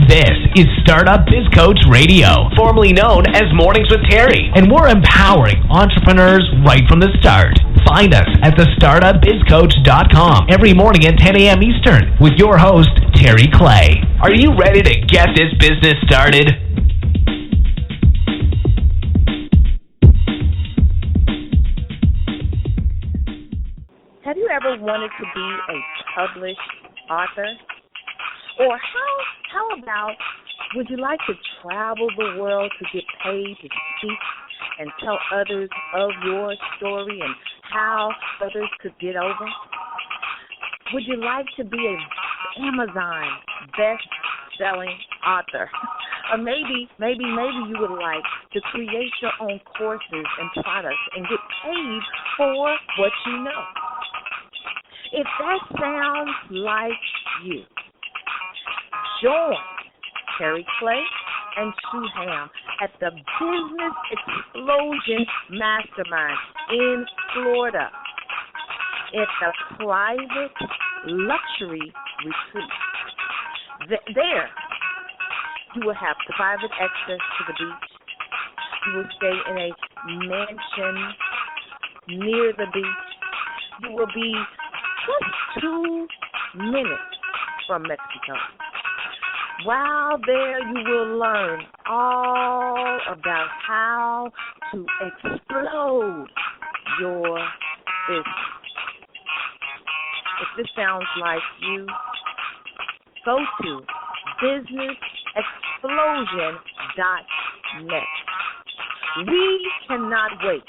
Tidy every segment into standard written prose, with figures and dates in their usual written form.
This is Startup Biz Coach Radio, formerly known as Mornings with Terry, and we're empowering entrepreneurs right from the start. Find us at thestartupbizcoach.com every morning at 10 a.m. Eastern with your host, Terry Clay. Are you ready to get this business started? Have you ever wanted to be a published author? Or how about, would you like to travel the world to get paid to speak and tell others of your story and how others could get over? Would you like to be an Amazon best-selling author? Or maybe you would like to create your own courses and products and get paid for what you know. If that sounds like you, join Terry Clay and Sue Ham at the Business Explosion Mastermind in Florida. It's a private luxury retreat. There, you will have private access to the beach. You will stay in a mansion near the beach. You will be just 2 minutes from Mexico. While there, you will learn all about how to explode your business. If this sounds like you, go to businessexplosion.net. We cannot wait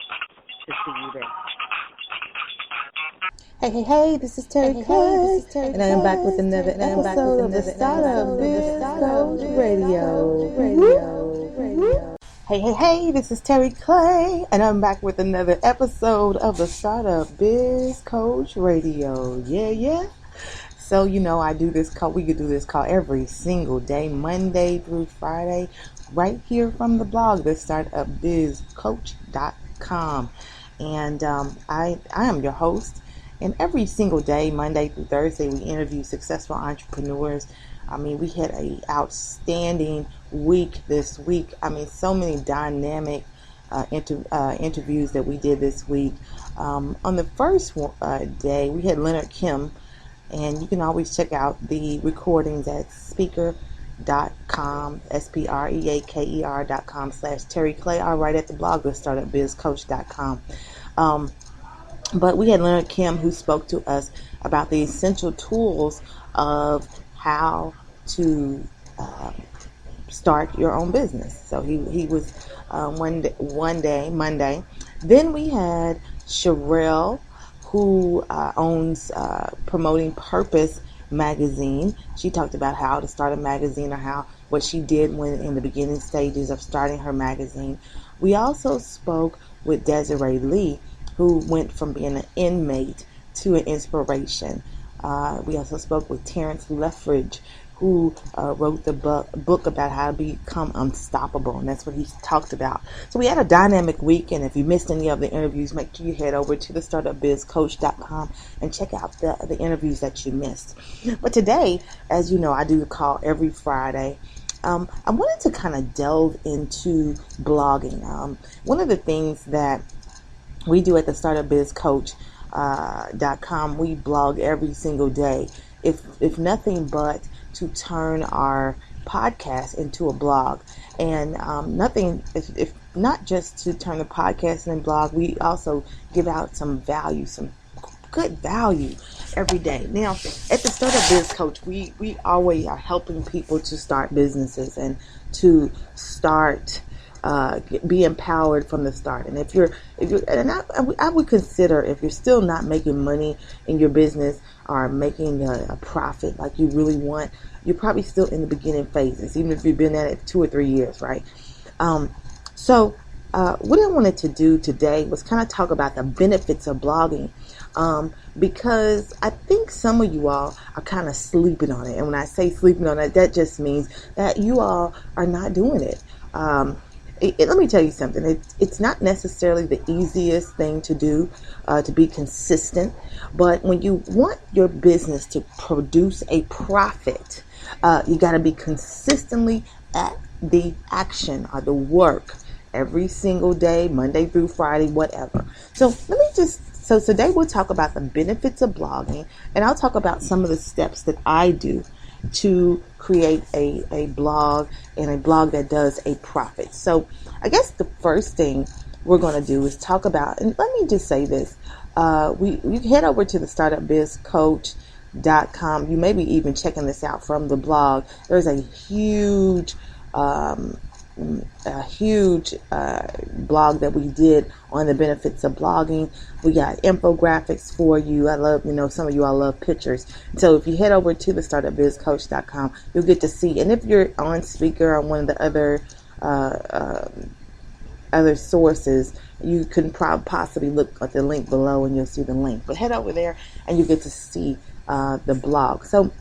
to see you there. Hey, this is Terry Clay, and I am back with another episode of the Startup Biz Coach Radio. Hey, this is Terry Clay, and I'm back with another episode of the Startup Biz Coach Radio. Yeah. So, I do this call, we could do this call every single day, Monday through Friday, right here from the blog, the startupbizcoach.com. And I am your host. And every single day, Monday through Thursday, we interview successful entrepreneurs. We had an outstanding week this week. So many dynamic interviews that we did this week. On the first day, we had Leonard Kim, and you can always check out the recordings at speaker.com, SPREAKER.com/Terry Clay, or right at the blog, the startupbizcoach.com. But we had Leonard Kim, who spoke to us about the essential tools of how to start your own business. So he was one day, Monday. Then we had Sherelle, who owns Promoting Purpose magazine. She talked about how to start a magazine, or what she did when in the beginning stages of starting her magazine. We also spoke with Desiree Lee, who went from being an inmate to an inspiration. We also spoke with Terrence Leffridge, who wrote the book about how to become unstoppable, and that's what he talked about. So we had a dynamic week, and if you missed any of the interviews, make sure you head over to the startupbizcoach.com and check out the interviews that you missed. But today, as you know, I do the call every Friday. I wanted to kind of delve into blogging. One of the things that we do at the startupbizcoach.com, we blog every single day. If nothing but to turn our podcast into a blog, and if not just to turn the podcast into a blog, we also give out some value, some good value every day. Now, at the Startup Biz Coach, we always are helping people to start businesses and to start. Be empowered from the start. And if you're, and I would consider, if you're still not making money in your business or making a profit like you really want, you're probably still in the beginning phases, even if you've been at it 2 or 3 years, right? So what I wanted to do today was kind of talk about the benefits of blogging, because I think some of you all are kind of sleeping on it. And when I say sleeping on it, that just means that you all are not doing it. let me tell you something. It's not necessarily the easiest thing to do, to be consistent. But when you want your business to produce a profit, you got to be consistently at the action or the work every single day, Monday through Friday, whatever. So so today we'll talk about the benefits of blogging, and I'll talk about some of the steps that I do to create a blog, and a blog that does a profit. So I guess the first thing we're going to do is talk about, and let me just say this, you head over to the startupbizcoach.com. You may be even checking this out from the blog. There's a huge blog that we did on the benefits of blogging. We got infographics for you. I love, some of you, I love pictures. So if you head over to the startupbizcoach.com, you'll get to see. And if you're on speaker on one of the other sources, you can possibly look at the link below and you'll see the link. But head over there and you get to see the blog. So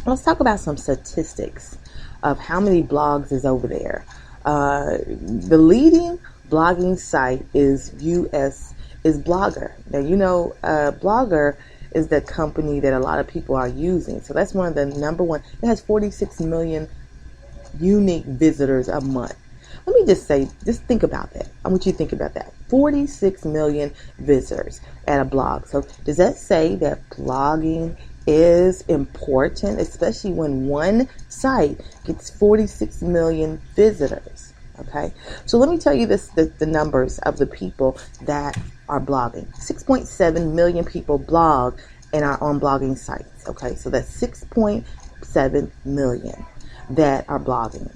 let's talk about some statistics of how many blogs is over there. The leading blogging site is Blogger. Now, Blogger is the company that a lot of people are using. So that's one of the number one. It has 46 million unique visitors a month. Let me just think about that. I want you to think about that. 46 million visitors at a blog. So does that say that blogging is important, especially when one site gets 46 million visitors? Okay, so let me tell you the numbers of the people that are blogging. 6.7 million people blog and are on blogging sites. Okay, so that's 6.7 million that are blogging.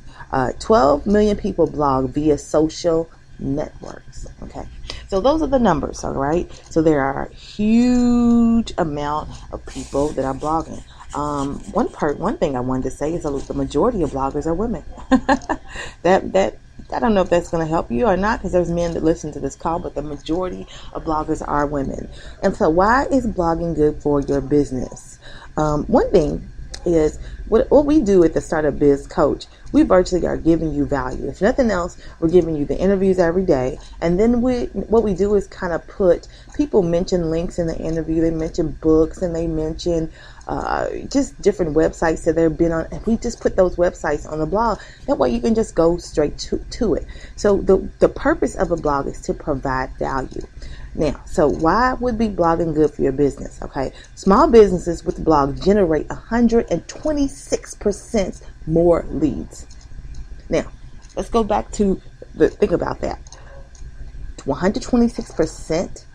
12 million people blog via social networks. Okay, so those are the numbers. All right, so there are a huge amount of people that are blogging. One thing I wanted to say is the majority of bloggers are women. that I don't know if that's going to help you or not, because there's men that listen to this call, but the majority of bloggers are women. And so why is blogging good for your business? One thing is what we do at the Startup Biz Coach. We virtually are giving you value. If nothing else, we're giving you the interviews every day. And then what we do is kind of people mention links in the interview. They mention books and they mention just different websites that they've been on. And we just put those websites on the blog. That way you can just go straight to it. So the purpose of a blog is to provide value. Now, so why would be blogging good for your business? Okay, small businesses with blogs generate 126% more leads. Now, let's go back to think about that. 126%.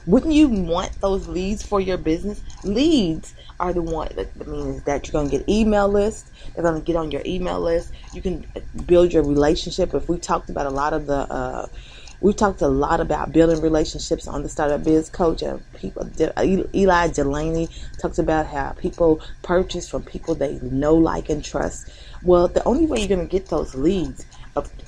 Wouldn't you want those leads for your business? Leads are the one that means that you're going to get email lists. They're going to get on your email list. You can build your relationship. If we talked about we talked a lot about building relationships on the Startup Biz Coach. Eli Delaney talks about how people purchase from people they know, like, and trust. Well, the only way you're going to get those leads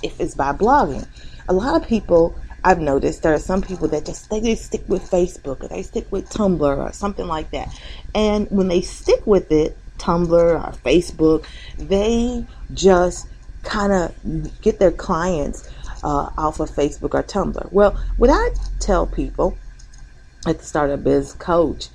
if it's by blogging. A lot of people, I've noticed, there are some people that they stick with Facebook or they stick with Tumblr or something like that. And when they stick with it, Tumblr or Facebook, they just kind of get their clients off of Facebook or Tumblr. Well, what I tell people at the Startup Biz Coach,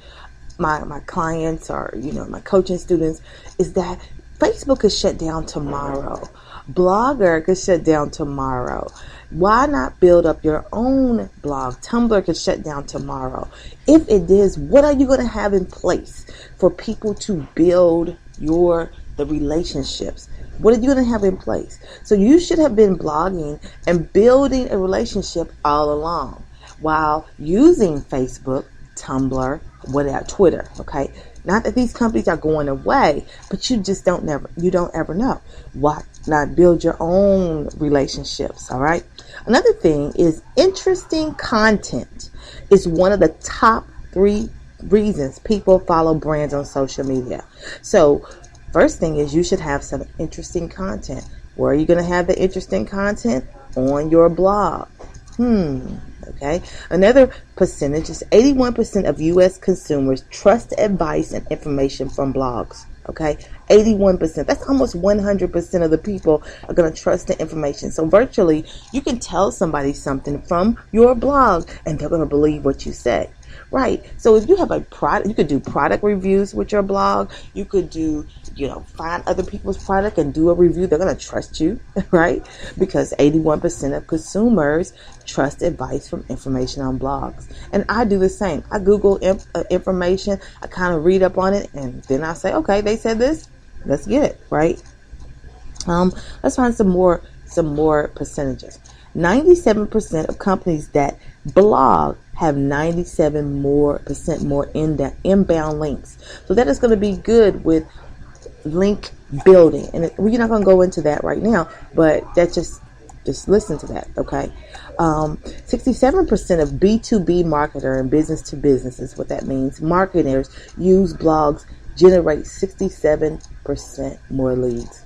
my clients or my coaching students, is that Facebook could shut down tomorrow. Blogger could shut down tomorrow. Why not build up your own blog? Tumblr could shut down tomorrow. If it is, what are you going to have in place for people to build the relationships? What are you going to have in place? So you should have been blogging and building a relationship all along while using Facebook, Tumblr, Twitter. Okay, not that these companies are going away, but you just don't ever know. Why not build your own relationships? All right. Another thing is interesting content is one of the top 3 reasons people follow brands on social media. So first thing is you should have some interesting content. Where are you going to have the interesting content? On your blog. Okay. Another percentage is 81% of U.S. consumers trust advice and information from blogs. Okay, 81%. That's almost 100% of the people are going to trust the information. So virtually, you can tell somebody something from your blog and they're going to believe what you say. Right. So if you have a product, you could do product reviews with your blog. You could do, find other people's product and do a review. They're going to trust you, right? Because 81% of consumers trust advice from information on blogs. And I do the same. I Google information. I kind of read up on it and then I say, okay, they said this. Let's get it, right? Let's find some more percentages. 97% of companies that blog have 97% more inbound links. So that is going to be good with link building. And we're not going to go into that right now, but that just listen to that, okay? 67% of B2B marketer and business to business is what that means. Marketers use blogs, generate 67% more leads.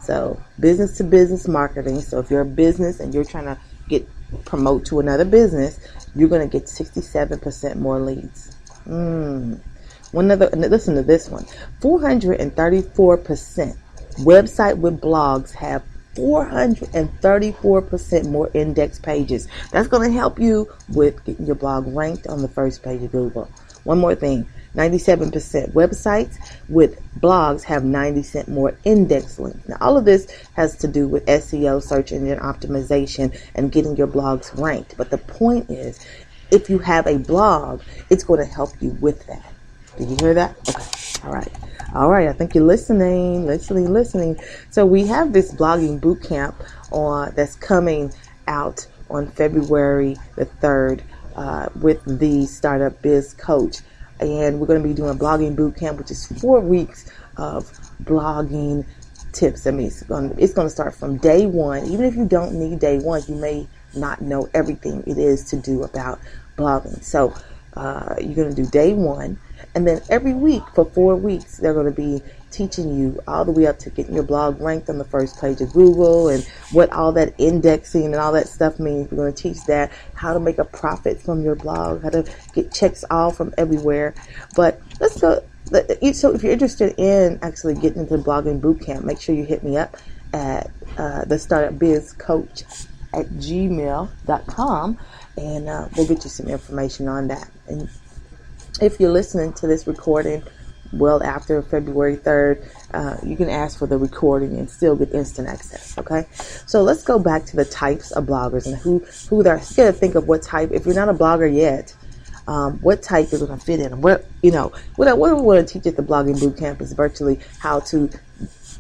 So business to business marketing. So if you're a business and you're trying to promote to another business, you're going to get 67% more leads. Listen to this one. 434% website with blogs have 434% more index pages. That's going to help you with getting your blog ranked on the first page of Google. One more thing. 97% websites with blogs have 90% more index links. Now, all of this has to do with SEO, search engine optimization, and getting your blogs ranked. But the point is, if you have a blog, it's going to help you with that. Did you hear that? Okay. All right. I think you're listening. So we have this blogging boot camp that's coming out on February the 3rd with the Startup Biz Coach. And we're going to be doing a blogging boot camp, which is 4 weeks of blogging tips. I mean, it's going to start from day one. Even if you don't need day one, you may not know everything it is to do about blogging. So you're going to do day one. And then every week for 4 weeks, they're going to be teaching you all the way up to getting your blog ranked on the first page of Google and what all that indexing and all that stuff means. We're going to teach that, how to make a profit from your blog, how to get checks all from everywhere. But let's go. So if you're interested in actually getting into the blogging bootcamp, make sure you hit me up at the Startup Biz Coach at gmail.com and we'll get you some information on that. And if you're listening to this recording well after February 3rd, you can ask for the recording and still get instant access, okay? So let's go back to the types of bloggers and who they're. You got to think of what type. If you're not a blogger yet, what type is going to fit in. What we want to teach at the Blogging Bootcamp is virtually how to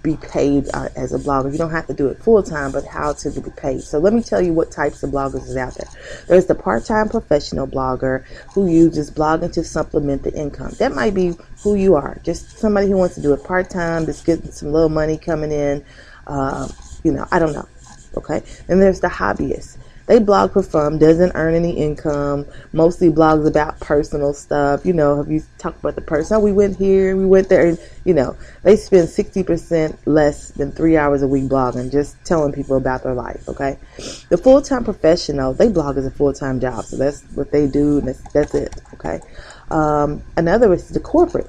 be paid as a blogger. You don't have to do it full time, but how to be paid. So let me tell you what types of bloggers is out there. There's the part-time professional blogger who uses blogging to supplement the income. That might be who you are. Just somebody who wants to do it part-time, just getting some little money coming in. I don't know. Okay. Then there's the hobbyist. They blog for fun, doesn't earn any income, mostly blogs about personal stuff. Have you talked about the person? Oh, we went here, we went there, and, they spend 60% less than 3 hours a week blogging, just telling people about their life, okay? The full-time professional, they blog as a full-time job, so that's what they do, and that's it, okay? Another is the corporate.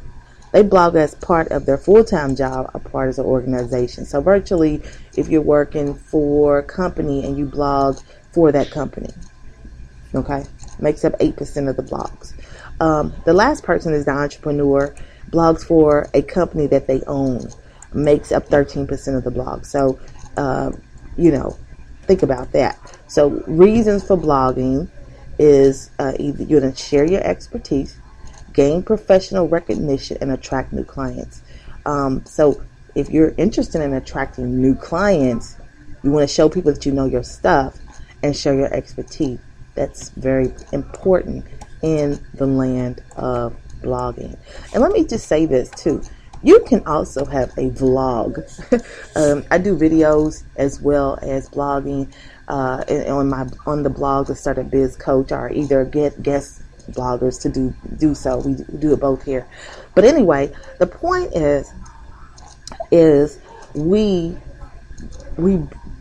They blog as part of their full-time job, a part of the organization. So virtually, if you're working for a company and you blog for that company, okay, makes up 8% of the blogs. The last person is the entrepreneur, blogs for a company that they own, makes up 13% of the blog. So, think about that. So reasons for blogging is either you're going to share your expertise, gain professional recognition, and attract new clients. So if you're interested in attracting new clients, you want to show people that you know your stuff and show your expertise. That's very important in the land of blogging. And let me just say this too. You can also have a vlog. I do videos as well as blogging on the blog, the Startup Biz Coach, or either get guest bloggers to do so. We do it both here. But anyway, the point is we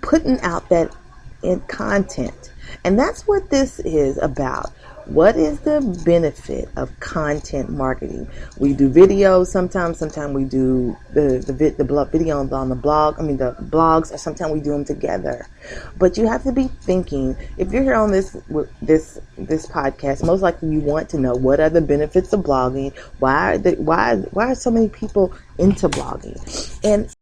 putting out that in content And that's what this is about. What is the benefit of content marketing? We do videos sometimes we do the video on the blog, the blogs, or sometimes we do them together. But you have to be thinking, if you're here on this podcast, most likely you want to know what are the benefits of blogging, why are so many people into blogging. And